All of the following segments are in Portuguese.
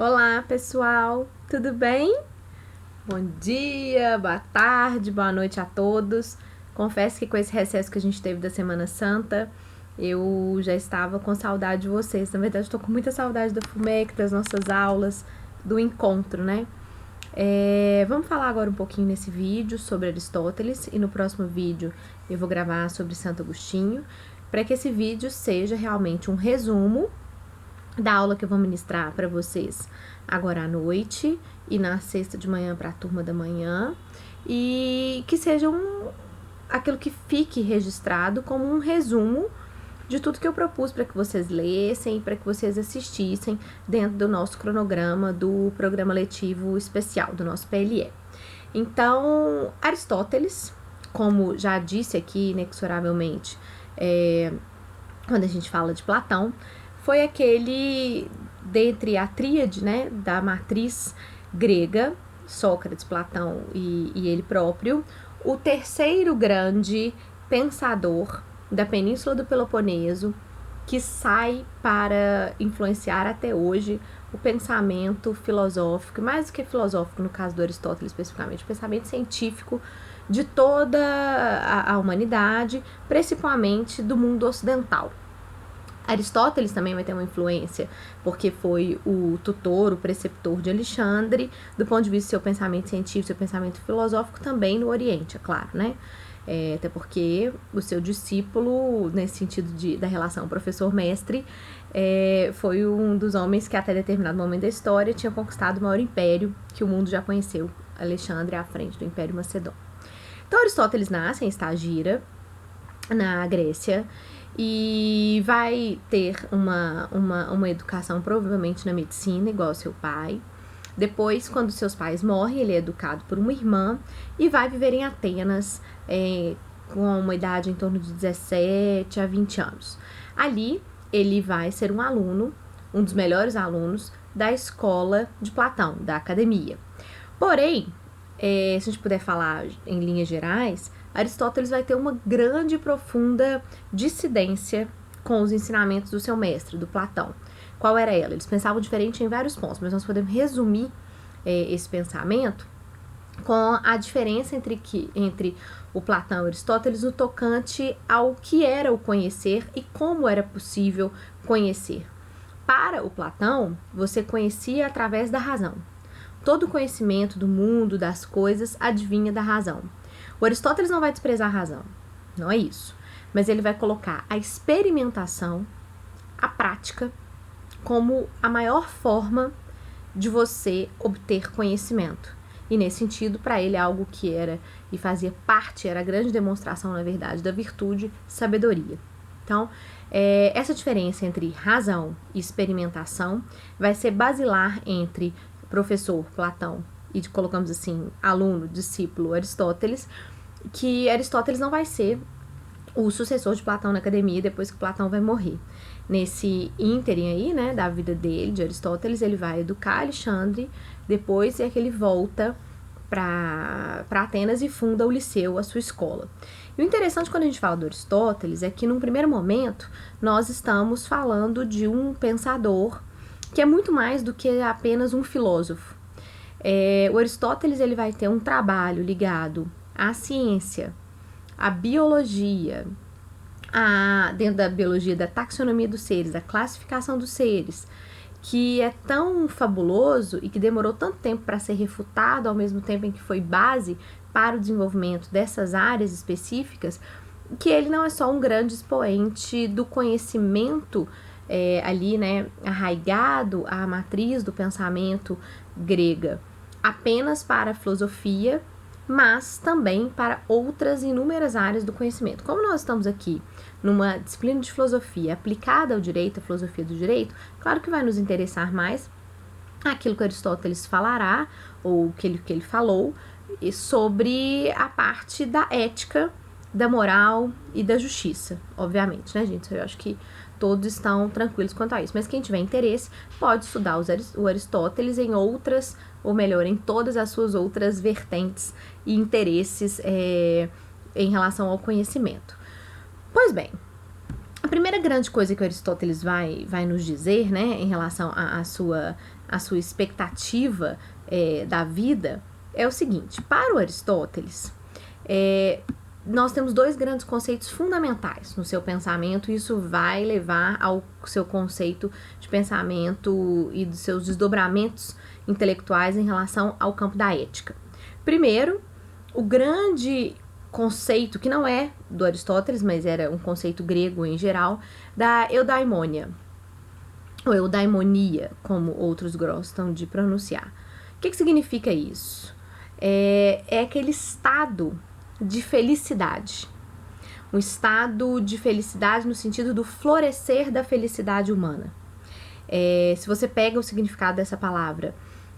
Olá, pessoal, tudo bem? Bom dia, boa tarde, boa noite a todos. Confesso que com esse recesso que a gente teve da Semana Santa, eu já estava com saudade de vocês. Na verdade, estou com muita saudade da FUMEC, das nossas aulas, do encontro, né? Vamos falar agora um pouquinho nesse vídeo sobre Aristóteles e no próximo vídeo eu vou gravar sobre Santo Agostinho, para que esse vídeo seja realmente um resumo da aula que eu vou ministrar para vocês agora à noite e na sexta de manhã para a turma da manhã, e que seja aquilo que fique registrado como um resumo de tudo que eu propus para que vocês lessem e para que vocês assistissem dentro do nosso cronograma do programa letivo especial do nosso PLE. Então, Aristóteles, como já disse aqui inexoravelmente, quando a gente fala de Platão, foi aquele, dentre a tríade, né, da matriz grega, Sócrates, Platão e ele próprio, o terceiro grande pensador da Península do Peloponeso, que sai para influenciar até hoje o pensamento filosófico, mais do que filosófico no caso do Aristóteles especificamente, o pensamento científico de toda a humanidade, principalmente do mundo ocidental. Aristóteles também vai ter uma influência, porque foi o tutor, o preceptor de Alexandre, do ponto de vista do seu pensamento científico, seu pensamento filosófico, também no Oriente, é claro, né? Até porque o seu discípulo, nesse sentido da relação professor-mestre, foi um dos homens que até determinado momento da história tinha conquistado o maior império que o mundo já conheceu, Alexandre à frente do Império Macedônio. Então Aristóteles nasce em Estagira, na Grécia, e vai ter uma educação provavelmente na medicina, igual ao seu pai. Depois, quando seus pais morrem, ele é educado por uma irmã e vai viver em Atenas com uma idade em torno de 17 a 20 anos. Ali, ele vai ser um aluno, um dos melhores alunos da escola de Platão, da academia. Porém, se a gente puder falar em linhas gerais, Aristóteles vai ter uma grande e profunda dissidência com os ensinamentos do seu mestre, do Platão. Qual era ela? Eles pensavam diferente em vários pontos, mas nós podemos resumir esse pensamento com a diferença entre o Platão e Aristóteles no tocante ao que era o conhecer e como era possível conhecer. Para o Platão, você conhecia através da razão. Todo conhecimento do mundo, das coisas, advinha da razão. O Aristóteles não vai desprezar a razão, não é isso. Mas ele vai colocar a experimentação, a prática, como a maior forma de você obter conhecimento. E nesse sentido, para ele, algo que era e fazia parte, era a grande demonstração, na verdade, da virtude, sabedoria. Então, essa diferença entre razão e experimentação vai ser basilar entre professor Platão e colocamos assim, aluno, discípulo Aristóteles, que Aristóteles não vai ser o sucessor de Platão na academia depois que Platão vai morrer. Nesse ínterim aí, né, da vida dele, de Aristóteles, ele vai educar Alexandre, depois é que ele volta para Atenas e funda o Liceu, a sua escola. E o interessante quando a gente fala do Aristóteles é que num primeiro momento nós estamos falando de um pensador que é muito mais do que apenas um filósofo. O Aristóteles ele vai ter um trabalho ligado à ciência, à biologia, dentro da biologia, da taxonomia dos seres, da classificação dos seres, que é tão fabuloso e que demorou tanto tempo para ser refutado, ao mesmo tempo em que foi base para o desenvolvimento dessas áreas específicas, que ele não é só um grande expoente do conhecimento ali, né, arraigado à matriz do pensamento grega, apenas para a filosofia, mas também para outras inúmeras áreas do conhecimento. Como nós estamos aqui numa disciplina de filosofia aplicada ao direito, a filosofia do direito, claro que vai nos interessar mais aquilo que Aristóteles falará, ou que ele falou, sobre a parte da ética, da moral e da justiça, obviamente, né, gente? Eu acho que todos estão tranquilos quanto a isso, mas quem tiver interesse pode estudar o Aristóteles em outras, ou melhor, em todas as suas outras vertentes e interesses em relação ao conhecimento. Pois bem, a primeira grande coisa que Aristóteles vai nos dizer, né, em relação a sua expectativa da vida, é o seguinte: para o Aristóteles, nós temos dois grandes conceitos fundamentais no seu pensamento, e isso vai levar ao seu conceito de pensamento e dos seus desdobramentos intelectuais em relação ao campo da ética. Primeiro, o grande conceito, que não é do Aristóteles, mas era um conceito grego em geral, da eudaimonia, ou eudaimonia, como outros gostam de pronunciar. O que significa isso? É aquele estado de felicidade. Um estado de felicidade no sentido do florescer da felicidade humana. Se você pega o significado dessa palavra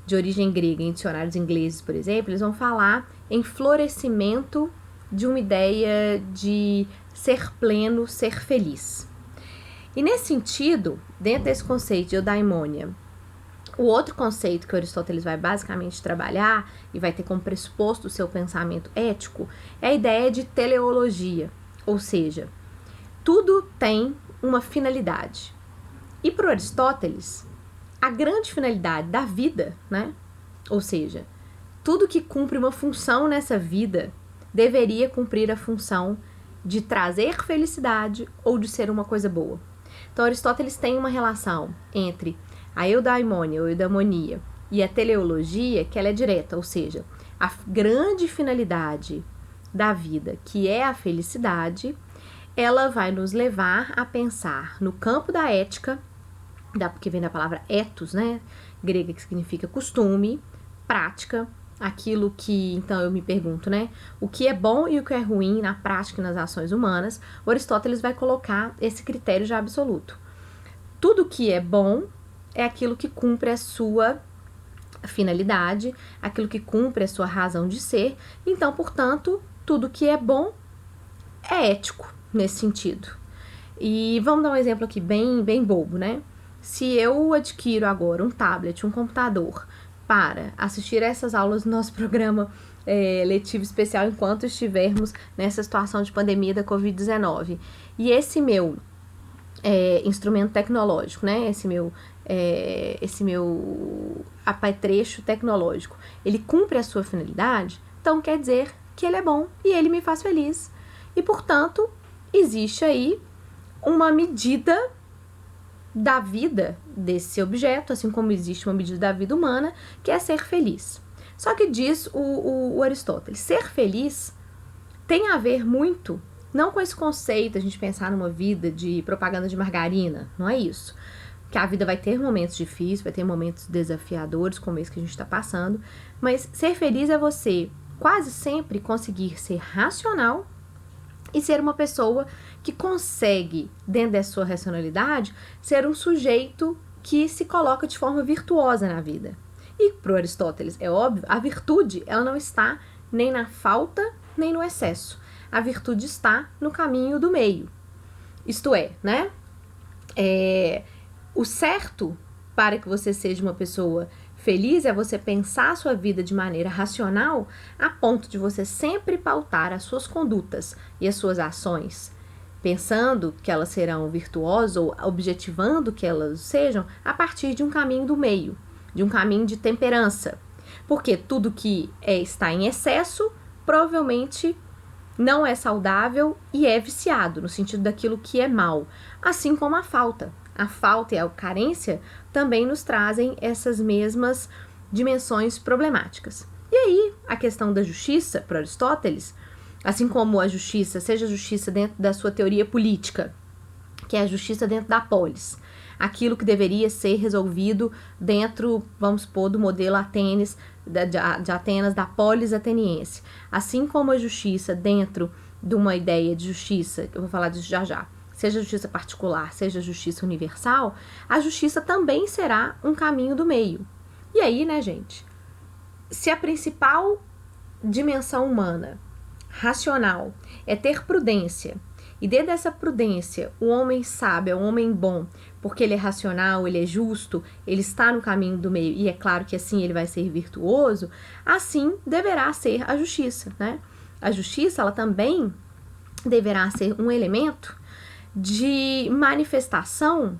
de origem grega em dicionários ingleses, por exemplo, eles vão falar em florescimento de uma ideia de ser pleno, ser feliz. E nesse sentido, dentro desse conceito de eudaimonia, o outro conceito que Aristóteles vai basicamente trabalhar e vai ter como pressuposto o seu pensamento ético é a ideia de teleologia, ou seja, tudo tem uma finalidade. E para o Aristóteles, a grande finalidade da vida, né? Ou seja, tudo que cumpre uma função nessa vida deveria cumprir a função de trazer felicidade ou de ser uma coisa boa. Então, Aristóteles tem uma relação entre a eudaimonia ou eudaimonia e a teleologia, que ela é direta, ou seja, a grande finalidade da vida, que é a felicidade, ela vai nos levar a pensar no campo da ética, porque vem da palavra ethos, né, grega, que significa costume, prática, aquilo que, então eu me pergunto, né, o que é bom e o que é ruim na prática e nas ações humanas. O Aristóteles vai colocar esse critério já absoluto. Tudo que é bom é aquilo que cumpre a sua finalidade, aquilo que cumpre a sua razão de ser. Então, portanto, tudo que é bom é ético nesse sentido. E vamos dar um exemplo aqui bem bobo, né? Se eu adquiro agora um tablet, um computador, para assistir a essas aulas do nosso programa letivo especial enquanto estivermos nessa situação de pandemia da Covid-19, e esse meu instrumento tecnológico, né? Esse meu apetrecho tecnológico, ele cumpre a sua finalidade, então quer dizer que ele é bom e ele me faz feliz. E, portanto, existe aí uma medida da vida desse objeto, assim como existe uma medida da vida humana, que é ser feliz. Só que diz o Aristóteles, ser feliz tem a ver muito, não com esse conceito, a gente pensar numa vida de propaganda de margarina, não é isso. Que a vida vai ter momentos difíceis, vai ter momentos desafiadores, como esse que a gente está passando, mas ser feliz é você quase sempre conseguir ser racional e ser uma pessoa que consegue, dentro da sua racionalidade, ser um sujeito que se coloca de forma virtuosa na vida. E para o Aristóteles, é óbvio, a virtude ela não está nem na falta, nem no excesso. A virtude está no caminho do meio. Isto é, né? O certo para que você seja uma pessoa feliz é você pensar a sua vida de maneira racional, a ponto de você sempre pautar as suas condutas e as suas ações, pensando que elas serão virtuosas ou objetivando que elas sejam a partir de um caminho do meio, de um caminho de temperança. Porque tudo que está em excesso provavelmente não é saudável e é viciado, no sentido daquilo que é mal, assim como a falta. A falta e a carência também nos trazem essas mesmas dimensões problemáticas. E aí, a questão da justiça, para Aristóteles, assim como a justiça, seja a justiça dentro da sua teoria política, que é a justiça dentro da polis, aquilo que deveria ser resolvido dentro, vamos supor, do modelo Atenas, de Atenas, da polis ateniense, assim como a justiça dentro de uma ideia de justiça, eu vou falar disso já, seja a justiça particular, seja a justiça universal, a justiça também será um caminho do meio. E aí, né, gente, se a principal dimensão humana, racional, é ter prudência, e dentro dessa prudência, o homem sábio é um homem bom, porque ele é racional, ele é justo, ele está no caminho do meio, e é claro que assim ele vai ser virtuoso, assim deverá ser a justiça, né? A justiça, ela também deverá ser um elemento de manifestação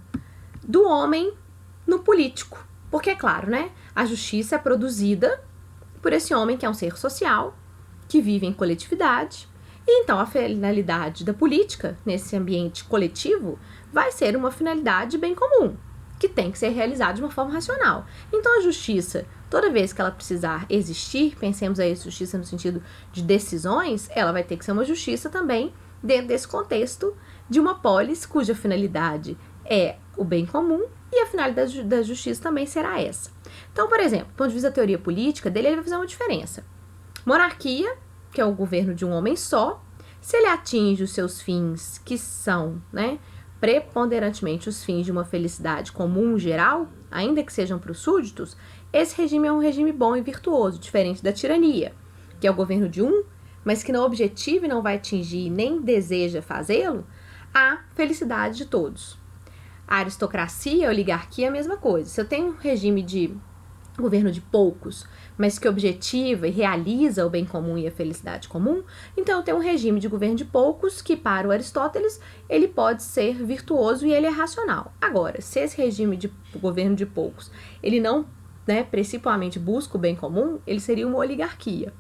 do homem no político. Porque, é claro, né, a justiça é produzida por esse homem que é um ser social, que vive em coletividade, e então a finalidade da política, nesse ambiente coletivo, vai ser uma finalidade bem comum, que tem que ser realizada de uma forma racional. Então a justiça, toda vez que ela precisar existir, pensemos aí justiça no sentido de decisões, ela vai ter que ser uma justiça também dentro desse contexto de uma polis cuja finalidade é o bem comum e a finalidade da justiça também será essa. Então, por exemplo, do ponto de vista da teoria política dele, ele vai fazer uma diferença. Monarquia, que é o governo de um homem só, se ele atinge os seus fins, que são, né, preponderantemente os fins de uma felicidade comum geral, ainda que sejam para os súditos, esse regime é um regime bom e virtuoso, diferente da tirania, que é o governo de um, mas que não objetiva e não vai atingir nem deseja fazê-lo, a felicidade de todos. A aristocracia, a oligarquia é a mesma coisa. Se eu tenho um regime de governo de poucos, mas que objetiva e realiza o bem comum e a felicidade comum, então eu tenho um regime de governo de poucos que, para o Aristóteles, ele pode ser virtuoso e ele é racional. Agora, se esse regime de governo de poucos, ele não, né, principalmente busca o bem comum, ele seria uma oligarquia.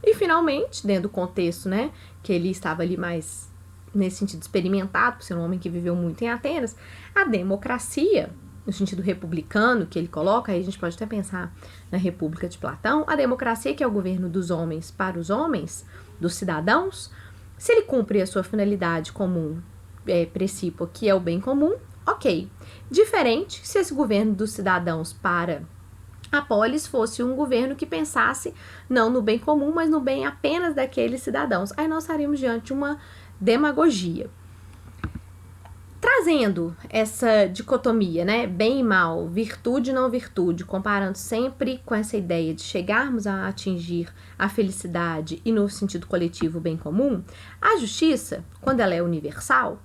E, finalmente, dentro do contexto, né, que ele estava ali mais nesse sentido experimentado, por ser um homem que viveu muito em Atenas, a democracia, no sentido republicano que ele coloca, aí a gente pode até pensar na República de Platão, a democracia, que é o governo dos homens para os homens, dos cidadãos, se ele cumpre a sua finalidade comum, princípio, que é o bem comum, ok. Diferente se esse governo dos cidadãos para a polis fosse um governo que pensasse não no bem comum, mas no bem apenas daqueles cidadãos. Aí nós estaríamos diante de uma demagogia. Trazendo essa dicotomia, né, bem e mal, virtude e não virtude, comparando sempre com essa ideia de chegarmos a atingir a felicidade e no sentido coletivo o bem comum, a justiça, quando ela é universal,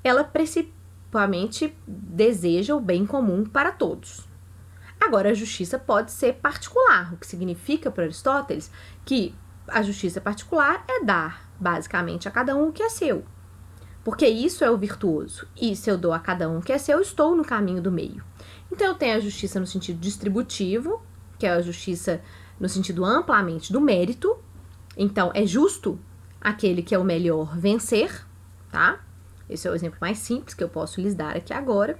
ela principalmente deseja o bem comum para todos. Agora, a justiça pode ser particular, o que significa para Aristóteles que a justiça particular é dar, basicamente, a cada um o que é seu. Porque isso é o virtuoso. E se eu dou a cada um o que é seu, eu estou no caminho do meio. Então, eu tenho a justiça no sentido distributivo, que é a justiça no sentido amplamente do mérito. Então, é justo aquele que é o melhor vencer, tá? Esse é o exemplo mais simples que eu posso lhes dar aqui agora.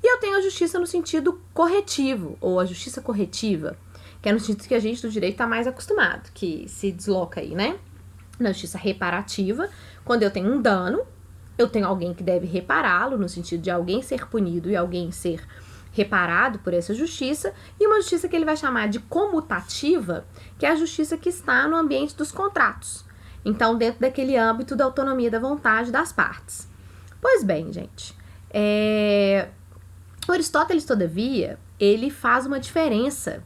E eu tenho a justiça no sentido corretivo, ou a justiça corretiva, que é no sentido que a gente do direito está mais acostumado, que se desloca aí, né? Na justiça reparativa, quando eu tenho um dano, eu tenho alguém que deve repará-lo, no sentido de alguém ser punido e alguém ser reparado por essa justiça, e uma justiça que ele vai chamar de comutativa, que é a justiça que está no ambiente dos contratos. Então, dentro daquele âmbito da autonomia da vontade das partes. Pois bem, gente, o Aristóteles, todavia, ele faz uma diferença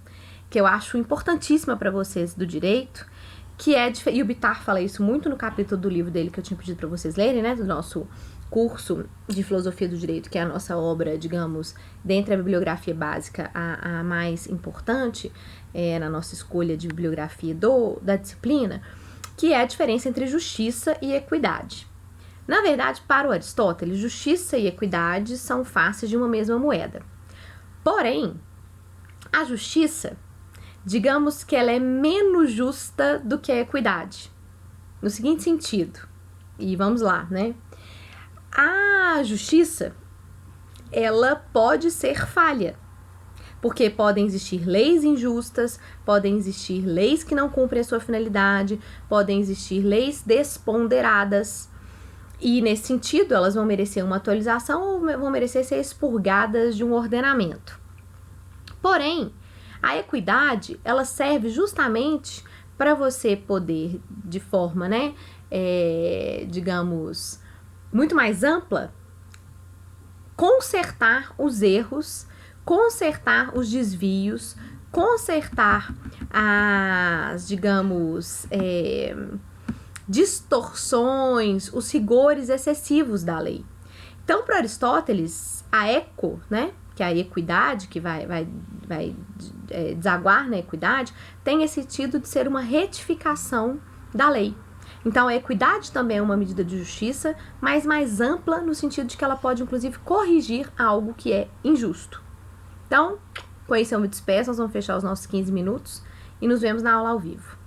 que eu acho importantíssima para vocês do direito, que é, e o Bittar fala isso muito no capítulo do livro dele que eu tinha pedido para vocês lerem, né, do nosso curso de filosofia do direito, que é a nossa obra, digamos, dentre a bibliografia básica, a mais importante na nossa escolha de bibliografia da disciplina, que é a diferença entre justiça e equidade. Na verdade, para o Aristóteles, justiça e equidade são faces de uma mesma moeda. Porém, a justiça, digamos que ela é menos justa do que a equidade. No seguinte sentido, e vamos lá, né? A justiça, ela pode ser falha, porque podem existir leis injustas, podem existir leis que não cumprem a sua finalidade, podem existir leis desponderadas, e nesse sentido elas vão merecer uma atualização ou vão merecer ser expurgadas de um ordenamento. Porém, a equidade, ela serve justamente para você poder, de forma, né, digamos, muito mais ampla, consertar os erros, consertar os desvios, consertar as, digamos, distorções, os rigores excessivos da lei. Então, para Aristóteles, a eco, né, que é a equidade, que vai desaguar na equidade, tem esse sentido de ser uma retificação da lei. Então, a equidade também é uma medida de justiça, mas mais ampla no sentido de que ela pode, inclusive, corrigir algo que é injusto. Então, Com isso eu me despeço, nós vamos fechar os nossos 15 minutos e nos vemos na aula ao vivo.